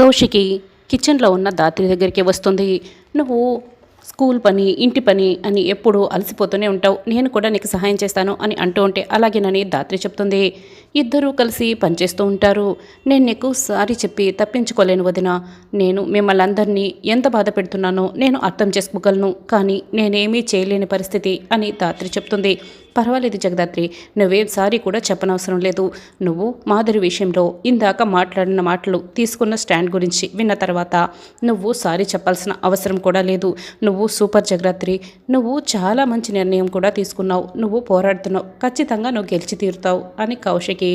కౌశికి కిచెన్లో ఉన్న దాత్రి దగ్గరికి వస్తుంది. నువ్వు స్కూల్ పని, ఇంటి పని అని ఎప్పుడూ అలసిపోతూనే ఉంటావు. నేను కూడా నీకు సహాయం చేస్తాను అని అంటూ ఉంటే అలాగేనని దాత్రి చెప్తుంది. ఇద్దరూ కలిసి పనిచేస్తూ ఉంటారు. నేను నీకు సారీ చెప్పి తప్పించుకోలేను వదిన. నేను మిమ్మల్ని అందరినీ ఎంత బాధ పెడుతున్నానో నేను అర్థం చేసుకోగలను. కానీ నేనేమీ చేయలేని పరిస్థితి అని దాత్రి చెప్తుంది. పర్వాలేదు జగదాత్రి, నువ్వేం సారీ కూడా చెప్పనవసరం లేదు. నువ్వు మాధురి విషయంలో ఇందాక మాట్లాడిన మాటలు, తీసుకున్న స్టాండ్ గురించి విన్న తర్వాత నువ్వు సారీ చెప్పాల్సిన అవసరం కూడా లేదు. నువ్వు సూపర్ జగదాత్రి. నువ్వు చాలా మంచి నిర్ణయం కూడా తీసుకున్నావు. నువ్వు పోరాడుతున్నావు. ఖచ్చితంగా నువ్వు గెలిచి తీరుతావు అని కౌశికి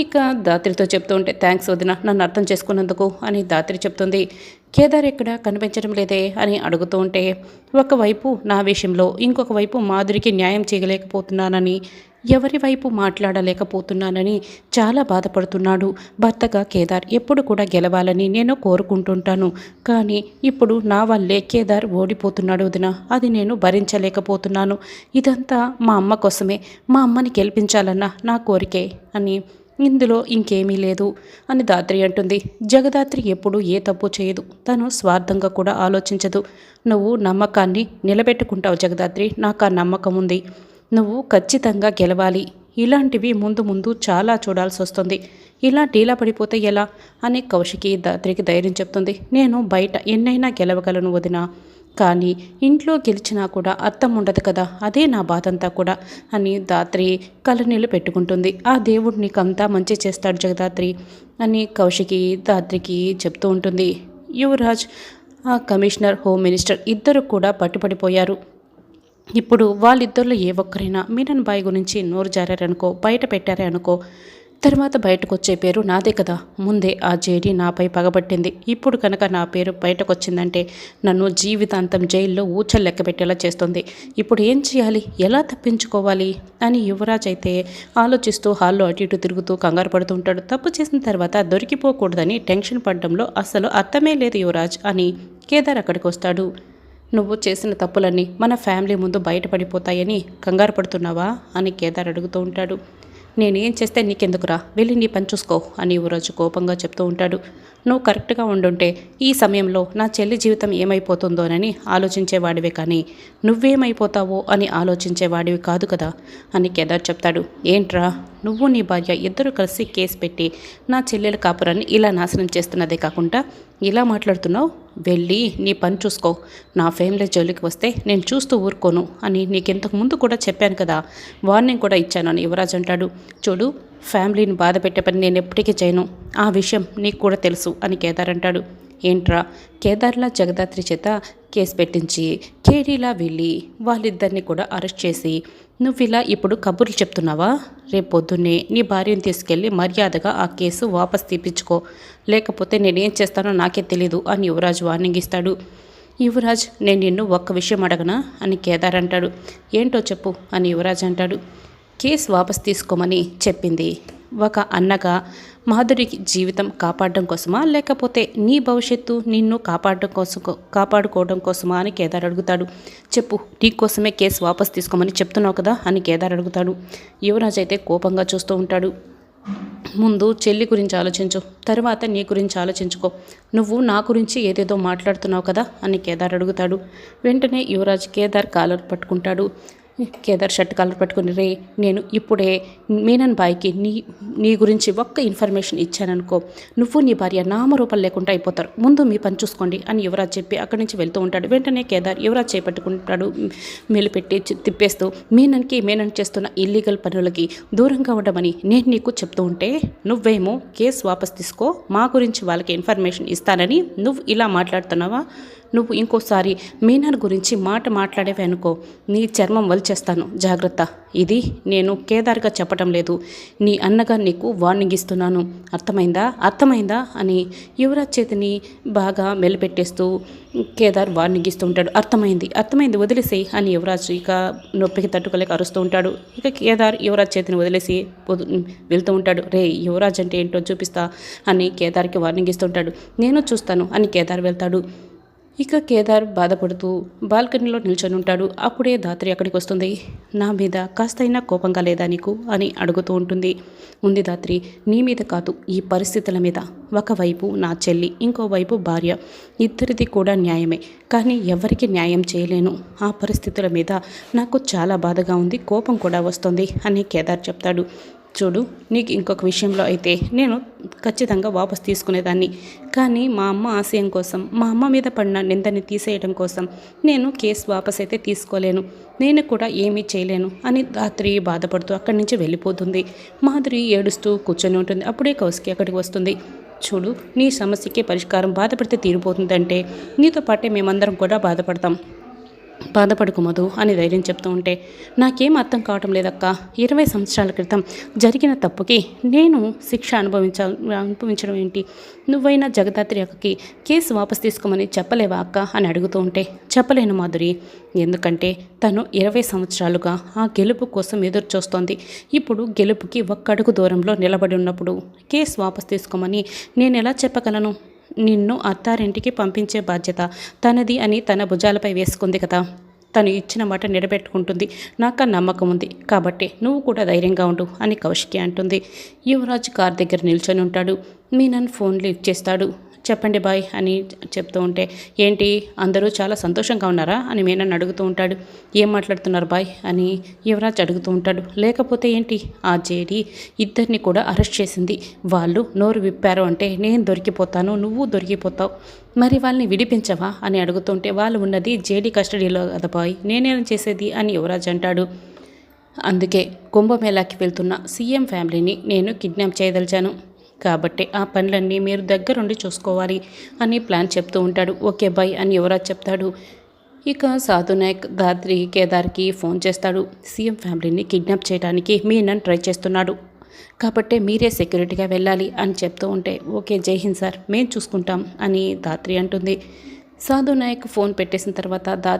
ఇక దాత్రితో చెప్తూ ఉంటే, థ్యాంక్స్ వదిన, నన్ను అర్థం చేసుకున్నందుకు అని దాత్రి చెప్తుంది. కేదార్ ఎక్కడ కనిపించడం లేదే అని అడుగుతూ ఉంటే, ఒకవైపు నా విషయంలో, ఇంకొక వైపు మాధురికి న్యాయం చేయలేకపోతున్నానని, ఎవరి వైపు మాట్లాడలేకపోతున్నానని చాలా బాధపడుతున్నాడు. భర్తగా కేదార్ ఎప్పుడు కూడా గెలవాలని నేను కోరుకుంటుంటాను. కానీ ఇప్పుడు నా వల్లే కేదార్ ఓడిపోతున్నాడు వదిన. అది నేను భరించలేకపోతున్నాను. ఇదంతా మా అమ్మ కోసమే. మా అమ్మని గెలిపించాలన్న నా కోరికే అని, ఇందులో ఇంకేమీ లేదు అని దాత్రి అంటుంది. జగదాత్రి ఎప్పుడు ఏ తప్పు చేయదు. తను స్వార్థంగా కూడా ఆలోచించదు. నువ్వు నమ్మకాన్ని నిలబెట్టుకుంటావు జగదాత్రి. నాకు ఆ నమ్మకం ఉంది. నువ్వు ఖచ్చితంగా గెలవాలి. ఇలాంటివి ముందు ముందు చాలా చూడాల్సి వస్తుంది. ఇలా ఢీలా పడిపోతే ఎలా అని కౌశికి దాత్రికి ధైర్యం చెప్తుంది. నేను బయట ఎన్నైనా గెలవగలను వదినా, కానీ ఇంట్లో గెలిచినా కూడా అర్థం ఉండదు కదా, అదే నా బాధంతా కూడా అని దాత్రి కళ్ళనీళ్ళు పెట్టుకుంటుంది. ఆ దేవుడు నీకంతా మంచి చేస్తాడు జగదాత్రి అని కౌశికి దాత్రికి చెప్తూ ఉంటుంది. యువరాజ్, ఆ కమిషనర్, హోమ్ మినిస్టర్ ఇద్దరు కూడా పట్టుపడిపోయారు. ఇప్పుడు వాళ్ళిద్దరిలో ఏ ఒక్కరైనా మీనన్ బాయ్ గురించి నోరు జారారనుకో, బయట పెట్టారే అనుకో, తర్వాత బయటకు వచ్చే పేరు నాదే కదా. ముందే ఆ జేడీ నాపై పగబట్టింది. ఇప్పుడు కనుక నా పేరు బయటకు వచ్చిందంటే నన్ను జీవితాంతం జైల్లో ఊచలు లెక్క పెట్టేలా చేస్తుంది. ఇప్పుడు ఏం చేయాలి, ఎలా తప్పించుకోవాలి అని యువరాజ్ అయితే ఆలోచిస్తూ హాల్లో అటు ఇటు తిరుగుతూ కంగారు పడుతూ ఉంటాడు. తప్పు చేసిన తర్వాత దొరికిపోకూడదని టెన్షన్ పడడంలో అసలు అర్థమే లేదు యువరాజ్ అని కేదార్ అక్కడికి వస్తాడు. నువ్వు చేసిన తప్పులన్నీ మన ఫ్యామిలీ ముందు బయటపడిపోతాయని కంగారు పడుతున్నావా అని కేదార్ అడుగుతూ ఉంటాడు. నేనేం చేస్తే నీకెందుకురా, వెళ్ళి నీ పని చూసుకో అని యువరాజు కోపంగా చెప్తూ ఉంటాడు. నువ్వు కరెక్ట్గా ఉండుంటే ఈ సమయంలో నా చెల్లి జీవితం ఏమైపోతుందోనని ఆలోచించేవాడివే, కానీ నువ్వేమైపోతావో అని ఆలోచించేవాడివి కాదు కదా అని కేదార్ చెప్తాడు. ఏంట్రా, నువ్వు నీ భార్య ఇద్దరు కలిసి కేసు పెట్టి నా చెల్లెల కాపురాన్ని ఇలా నాశనం చేస్తున్నదే కాకుండా ఇలా మాట్లాడుతున్నావు? వెళ్ళి నీ పని చూసుకో. నా ఫ్యామిలీ జోలికి వస్తే నేను చూస్తూ ఊరుకోను అని నీకెంతకు ముందు కూడా చెప్పాను కదా, వార్నింగ్ కూడా ఇచ్చాను అని యువరాజ్ అంటాడు. చూడు, ఫ్యామిలీని బాధ పెట్టే పని నేను ఎప్పటికీ చేయను. ఆ విషయం నీకు కూడా తెలుసు అని కేదార్ అంటాడు. ఏంట్రా, కేదార్లా జగదాత్రి చేత కేసు పెట్టించి కేడీలా వెళ్ళి వాళ్ళిద్దరిని కూడా అరెస్ట్ చేసి నువ్విలా ఇప్పుడు కబుర్లు చెప్తున్నావా? రేపు పొద్దున్నే నీ భార్యను తీసుకెళ్ళి మర్యాదగా ఆ కేసు వాపస్ తీపించుకో, లేకపోతే నేనేం చేస్తానో నాకే తెలీదు అని యువరాజ్ వార్నింగ్ ఇస్తాడు. యువరాజ్, నేను నిన్ను ఒక్క విషయం అడగనా అని కేదార్ అంటాడు. ఏంటో చెప్పు అని యువరాజ్ అంటాడు. కేసు వాపస్ తీసుకోమని చెప్పింది ఒక అన్నగా మాధురి జీవితం కాపాడడం కోసమా, లేకపోతే నీ భవిష్యత్తు నిన్ను కాపాడుకోవడం కోసమా అని కేదార్ అడుగుతాడు. చెప్పు, నీకోసమే కేసు వాపస్ తీసుకోమని చెప్తున్నావు కదా అని కేదార్ అడుగుతాడు. యువరాజ్ అయితే కోపంగా చూస్తూ ఉంటాడు. ముందు చెల్లి గురించి ఆలోచించు, తర్వాత నీ గురించి ఆలోచించుకో. నువ్వు నా గురించి ఏదేదో మాట్లాడుతున్నావు కదా అని కేదార్ అడుగుతాడు. వెంటనే యువరాజ్ కేదార్ కాలర్ పట్టుకుంటాడు. కేదార్ షర్ట్ కాలర్ పట్టుకుని, రే, నేను ఇప్పుడే మీనన్ బాయ్కి నీ గురించి ఒక్క ఇన్ఫర్మేషన్ ఇచ్చాననుకో, నువ్వు నీ భార్య నామరూపాలు లేకుండా అయిపోతారు. ముందు మీ పని చూసుకోండి అని యువరాజ్ చెప్పి అక్కడి నుంచి వెళ్తూ ఉంటాడు. వెంటనే కేదార్ యువరాజ్ చేపట్టుకుంటాడు. మెలిపెట్టి తిప్పేస్తూ, మీనన్ చేస్తున్న ఇల్లీగల్ పనులకి దూరంగా ఉండమని నేను నీకు చెప్తూ ఉంటే నువ్వేమో కేసు వాపస్ తీసుకో, మా గురించి వాళ్ళకి ఇన్ఫర్మేషన్ ఇస్తానని నువ్వు ఇలా మాట్లాడుతున్నావా? నువ్వు ఇంకోసారి మీనన్ గురించి మాట్లాడేవే అనుకో, నీ చర్మం వలిచేస్తాను, జాగ్రత్త. ఇది నేను కేదార్గా చెప్పటం లేదు, నీ అన్నగా నీకు వార్నింగ్ ఇస్తున్నాను. అర్థమైందా అని యువరాజ్ చేతిని బాగా మెలిపెట్టేస్తూ కేదార్ వార్నింగ్ ఇస్తూ ఉంటాడు. అర్థమైంది వదిలేసేయి అని యువరాజ్ ఇక నొప్పికి తట్టుకోలేక అరుస్తూ ఉంటాడు. ఇక కేదార్ యువరాజ్ చేతిని వదిలేసి వెళ్తూ ఉంటాడు. రే, యువరాజ్ అంటే ఏంటో చూపిస్తా అని కేదార్కి వార్నింగ్ ఇస్తూ ఉంటాడు. నేను చూస్తాను అని కేదార్ వెళ్తాడు. ఇక కేదార్ బాధపడుతూ బాల్కనీలో నిల్చొని ఉంటాడు. అప్పుడే ధాత్రి అక్కడికి వస్తుంది. నా మీద కాస్తైనా కోపంగా లేదా నీకు అని అడుగుతూ ఉంటుంది. ఉంది ధాత్రి, నీ మీద కాదు, ఈ పరిస్థితుల మీద. ఒకవైపు నా చెల్లి, ఇంకోవైపు భార్య, ఇద్దరిది కూడా న్యాయమే. కానీ ఎవరికి న్యాయం చేయలేను. ఆ పరిస్థితుల మీద నాకు చాలా బాధగా ఉంది, కోపం కూడా వస్తుంది అని కేదార్ చెప్తాడు. చూడు, నీకు ఇంకొక విషయంలో అయితే నేను ఖచ్చితంగా వాపస్ తీసుకునేదాన్ని. కానీ మా అమ్మ ఆశయం కోసం, మా అమ్మ మీద పడిన నిందని తీసేయడం కోసం నేను కేసు వాపస్ అయితే తీసుకోలేను. నేను కూడా ఏమీ చేయలేను అని రాత్రి బాధపడుతూ అక్కడి నుంచి వెళ్ళిపోతుంది. మాధురి ఏడుస్తూ కూర్చొని ఉంటుంది. అప్పుడే కౌశికి అక్కడికి వస్తుంది. చూడు, నీ సమస్యకి పరిష్కారం బాధపడితే తీరిపోతుందంటే నీతో పాటే మేమందరం కూడా బాధపడకు మధు అని ధైర్యం చెప్తూ ఉంటే, నాకేం అర్థం కావటం లేదక్క. 20 సంవత్సరాల క్రితం జరిగిన తప్పుకి నేను శిక్ష అనుభవించడం ఏంటి? నువ్వైనా జగదాత్రి అక్కకి కేసు వాపస్ తీసుకోమని చెప్పలేవా అక్క అని అడుగుతూ ఉంటే, చెప్పలేను మాధురి. ఎందుకంటే తను 20 సంవత్సరాలుగా ఆ గెలుపు కోసం ఎదురు చూస్తోంది. ఇప్పుడు గెలుపుకి ఒక్క అడుగు దూరంలో నిలబడి ఉన్నప్పుడు కేసు వాపస్ తీసుకోమని నేను ఎలా చెప్పగలను? నిన్ను అత్తారింటికి పంపించే బాధ్యత తనది అని తన భుజాలపై వేసుకుంది కదా. తను ఇచ్చిన మాట నిలబెట్టుకుంటుంది. నాకు నమ్మకం ఉంది. కాబట్టి నువ్వు కూడా ధైర్యంగా ఉండు అని కౌశికి అంటుంది. యువరాజ్ కార్ దగ్గర నిల్చొని ఉంటాడు. మీనన్ ఫోన్ లిఫ్ట్ చేస్తాడు. చెప్పండి బాయ్ అని చెప్తూ ఉంటే, ఏంటి అందరూ చాలా సంతోషంగా ఉన్నారా అని మీనన్ అడుగుతూ ఉంటాడు. ఏం మాట్లాడుతున్నారు బాయ్ అని యువరాజ్ అడుగుతూ ఉంటాడు. లేకపోతే ఏంటి, ఆ జేడీ ఇద్దరిని కూడా అరెస్ట్ చేసింది. వాళ్ళు నోరు విప్పారు అంటే నేను దొరికిపోతాను, నువ్వు దొరికిపోతావు. మరి వాళ్ళని విడిపించవా అని అడుగుతుంటే, వాళ్ళు ఉన్నది జేడీ కస్టడీలో కదా బాయ్, నేనేం చేసేది అని యువరాజ్ అంటాడు. అందుకే కుంభమేళాకి వెళ్తున్న సీఎం ఫ్యామిలీని నేను కిడ్నాప్ చేయదలిచాను. కాబట్టి ఆ పనులన్నీ మీరు దగ్గరుండి చూసుకోవాలి అని ప్లాన్ చెప్తూ ఉంటాడు. ఓకే బాయ్ అని యువరాజ్ చెప్తాడు. ఇక సాధునాయక్ ధాత్రి కేదార్కి ఫోన్ చేస్తాడు. సీఎం ఫ్యామిలీని కిడ్నాప్ చేయడానికి మీనన్ ట్రై చేస్తున్నాడు, కాబట్టి మీరే సెక్యూరిటీగా వెళ్ళాలి అని చెప్తూ ఉంటే, ఓకే జై హింద్ సార్, మేము చూసుకుంటాం అని ధాత్రి అంటుంది. సాధునాయక్ ఫోన్ పెట్టేసిన తర్వాత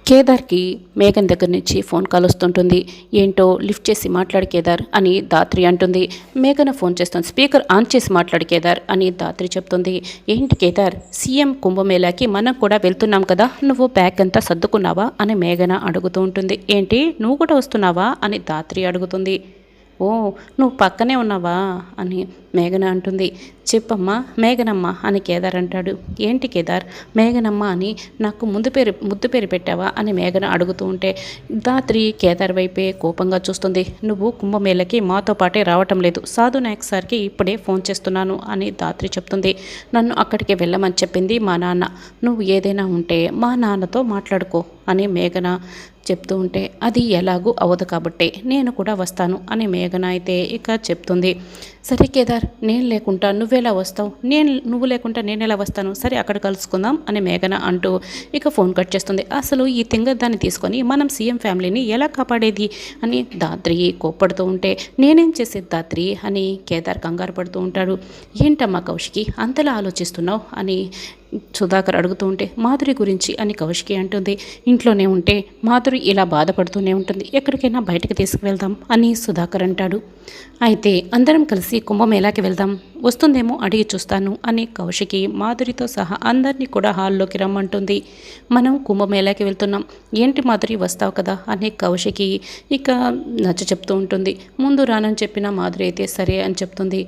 కేదార్కి మేఘన్ దగ్గర నుంచి ఫోన్ కాల్ వస్తుంటుంది. ఏంటో లిఫ్ట్ చేసి మాట్లాడు కేదార్ అని ధాత్రి అంటుంది. మేఘన ఫోన్ చేస్తుంది. స్పీకర్ ఆన్ చేసి మాట్లాడు కేదార్ అని ధాత్రి చెప్తుంది. ఏంటి కేదార్, సీఎం కుంభమేళాకి మనం కూడా వెళ్తున్నాం కదా, నువ్వు బ్యాగ్ అంతా సర్దుకున్నావా అని మేఘన అడుగుతూ ఉంటుంది. ఏంటి, నువ్వు కూడా వస్తున్నావా అని ధాత్రి అడుగుతుంది. ఓ, నువ్వు పక్కనే ఉన్నావా అని మేఘన అంటుంది. చెప్పమ్మా మేఘనమ్మ అని కేదార్ అంటాడు. ఏంటి కేదార్, మేఘనమ్మ అని నాకు ముద్దు పేరు పెట్టావా అని మేఘన అడుగుతూ ఉంటే, ధాత్రి కేదార్ వైపే కోపంగా చూస్తుంది. నువ్వు కుంభమేళకి మాతో పాటే రావటం లేదు. సాధు నాయక్ సార్కి ఇప్పుడే ఫోన్ చేస్తున్నాను అని ధాత్రి చెప్తుంది. నన్ను అక్కడికి వెళ్ళమని చెప్పింది మా నాన్న. నువ్వు ఏదైనా ఉంటే మా నాన్నతో మాట్లాడుకో అని మేఘన చెప్తూ ఉంటే, అది ఎలాగూ అవదు కాబట్టి నేను కూడా వస్తాను అని మేఘన అయితే ఇక చెప్తుంది. సరే కేదార్, నేను లేకుండా నువ్వెలా వస్తావు, నువ్వు లేకుండా నేను ఎలా వస్తాను, సరే అక్కడ కలుసుకుందాం అని మేఘన అంటూ ఇక ఫోన్ కట్ చేస్తుంది. అసలు ఈ దాన్ని తీసుకొని మనం సీఎం ఫ్యామిలీని ఎలా కాపాడేది అని ధాత్రి కోప్పడుతూ ఉంటే, నేనేం చేసేది ధాత్రి అని కేదార్ కంగారు పడుతూ ఉంటాడు. ఏంటమ్మా కౌశికి అంతలా ఆలోచిస్తున్నావు అని సుధాకర్ అడుగుతూ ఉంటే, మాధురి గురించి అని కౌశికి అంటుంది. ఇంట్లోనే ఉంటే మాధురి ఇలా బాధపడుతూనే ఉంటుంది, ఎక్కడికైనా బయటకు తీసుకువెళ్దాం అని సుధాకర్ అంటాడు. అయితే అందరం కలిసి కుంభమేళాకి వెళ్దాం, వస్తుందేమో అడిగి చూస్తాను అని కౌశికి మాధురితో సహా అందరినీ కూడా హాల్లోకి రమ్మంటుంది. మనం కుంభమేళాకి వెళ్తున్నాం, ఏంటి మాధురి వస్తావు కదా అని కౌశికి ఇక నచ్చ చెప్తూ ఉంటుంది. ముందు రానని చెప్పిన మాధురి అయితే సరే అని చెప్తుంది.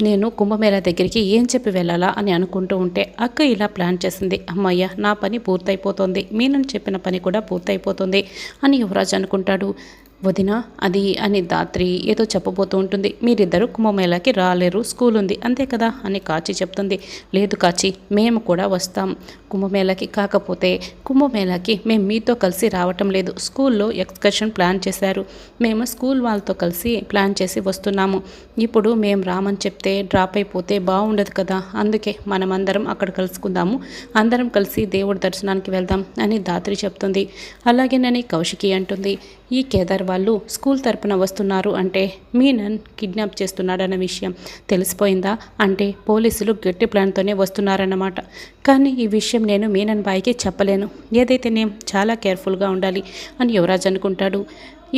నేను కుంభమేళా దగ్గరికి ఏం చెప్పి వెళ్ళాలా అని అనుకుంటూ ఉంటే అక్క ఇలా ప్లాన్ చేసింది. అమ్మయ్య, నా పని పూర్తయిపోతుంది, మీనని చెప్పిన పని కూడా పూర్తయిపోతుంది అని యువరాజ్ అనుకుంటాడు. వదిన అది అని ధాత్రి ఏదో చెప్పబోతూ ఉంటుంది. మీరిద్దరూ కుంభమేళాకి రాలేరు, స్కూల్ ఉంది అంతే కదా అని కాచి చెప్తుంది. లేదు కాచి, మేము కూడా వస్తాం కుంభమేళాకి, కాకపోతే కుంభమేళాకి మేము మీతో కలిసి రావటం లేదు, స్కూల్లో ఎక్స్కర్షన్ ప్లాన్ చేశారు, మేము స్కూల్ వాళ్ళతో కలిసి ప్లాన్ చేసి వస్తున్నాము. ఇప్పుడు మేము రామని చెప్తే డ్రాప్ అయిపోతే బాగుండదు కదా, అందుకే మనమందరం అక్కడ కలుసుకుందాము, అందరం కలిసి దేవుడి దర్శనానికి వెళ్దాం అని ధాత్రి చెప్తుంది. అలాగేనని కౌశికి అంటుంది. ఈ కేదార్ వాళ్ళు స్కూల్ తరపున వస్తున్నారు అంటే మీనన్ కిడ్నాప్ చేస్తున్నాడన్న విషయం తెలిసిపోయిందా, అంటే పోలీసులు గట్టి ప్లాన్తోనే వస్తున్నారన్నమాట. కానీ ఈ విషయం నేను మీనన్ బాయ్కి చెప్పలేను, ఏదైతే నేను చాలా కేర్ఫుల్గా ఉండాలి అని యువరాజ్ అనుకుంటాడు.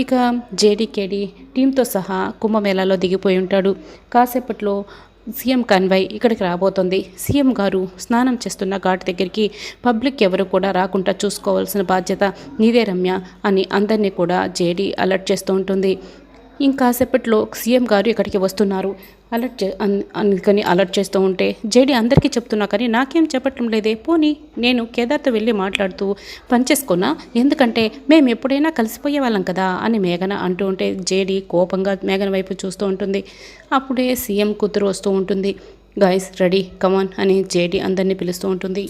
ఇక జేడీకేడి టీంతో సహా కుంభమేళాలో దిగిపోయి ఉంటాడు. కాసేపట్లో సీఎం కన్వాయ్ ఇక్కడికి రాబోతోంది. సీఎం గారు స్నానం చేస్తున్న ఘాట్ దగ్గరికి పబ్లిక్ ఎవరు కూడా రాకుండా చూసుకోవాల్సిన బాధ్యత నీదే రమ్య అని అందరినీ కూడా జేడీ అలర్ట్ చేస్తూ ఉంటుంది. ఇంకాసేపట్లో సీఎం గారు ఇక్కడికి వస్తున్నారు అందుకని అలర్ట్ చేస్తూ ఉంటే జేడీ అందరికీ చెప్తున్నా కానీ నాకేం చెప్పటం లేదే. పోనీ నేను కేదార్తో వెళ్ళి మాట్లాడుతూ పనిచేసుకున్నా, ఎందుకంటే మేము ఎప్పుడైనా కలిసిపోయే వాళ్ళం కదా అని మేఘన అంటూ ఉంటే జేడీ కోపంగా మేఘన వైపు చూస్తూ ఉంటుంది. అప్పుడే సీఎం కూతురు వస్తూ ఉంటుంది. గాయస్ రెడీ కమాన్ అని జేడీ అందరినీ పిలుస్తూ ఉంటుంది.